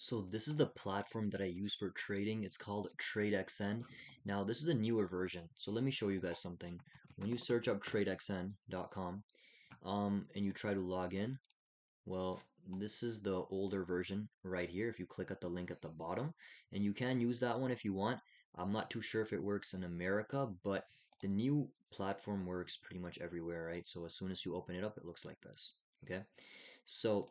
So this is the platform that I use for trading. It's called TradeXN. Now this is a newer version. So let me show you guys something. When you search up tradexn.com, and you try to log in, well, this is the older version right here. If you click at the link at the bottom, and you can use that one if you want. I'm not too sure if it works in America, but the new platform works pretty much everywhere, right? So as soon as you open it up, it looks like this. Okay. So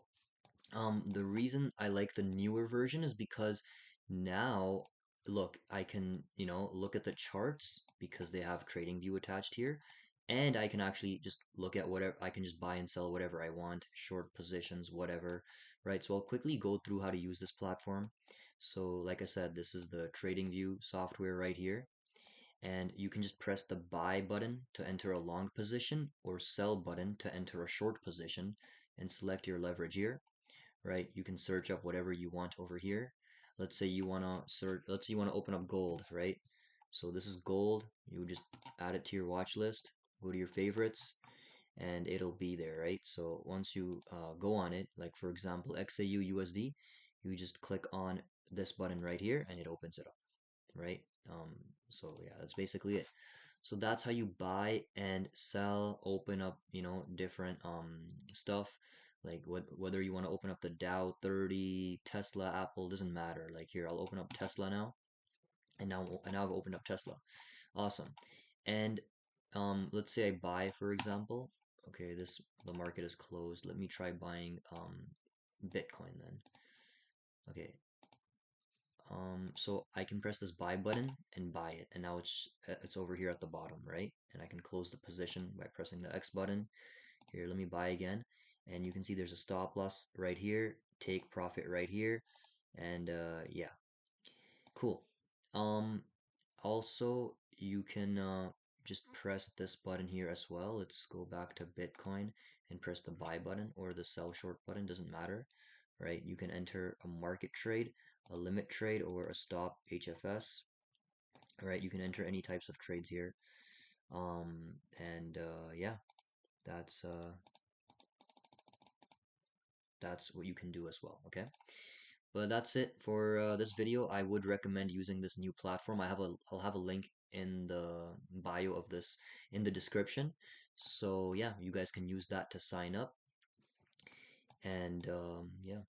the reason I like the newer version is because now, look, I can, look at the charts because they have Trading View attached here, and I can actually just look at whatever, I can just buy and sell whatever I want, short positions, whatever, right? So I'll quickly go through how to use this platform. So, like I said, this is the Trading View software right here, and you can just press the buy button to enter a long position or sell button to enter a short position and select your leverage here, right? You can search up whatever you want over here. Let's say you want to search, let's say you want to open up gold, right? So this is gold. You would just add it to your watch list, go to your favorites, and it'll be there, right? So once you go on it, like for example, XAU USD, you just click on this button right here and it opens it up, right? Um, so yeah, that's basically it. So that's how you buy and sell, open up, different stuff. Like whether you want to open up the Dow 30, Tesla, Apple, doesn't matter. Like here, I'll open up Tesla now, and now I've opened up Tesla. Awesome. And let's say I buy, for example. Okay, the market is closed. Let me try buying Bitcoin then. Okay, so I can press this buy button and buy it, and now it's over here at the bottom, right? And I can close the position by pressing the X button. Here, let me buy again, and you can see there's a stop loss right here, take profit right here, and yeah, cool. Um, Also, you can just press this button here as well. Let's go back to Bitcoin and press the buy button or the sell short button, doesn't matter, right? You can enter a market trade, a limit trade, or a stop HFS, right? You can enter any types of trades here. And yeah, that's uh, that's what you can do as well, okay? But that's it for this video. I would recommend using this new platform. I'll have a link in the bio of this in the description. So yeah, you guys can use that to sign up. And yeah.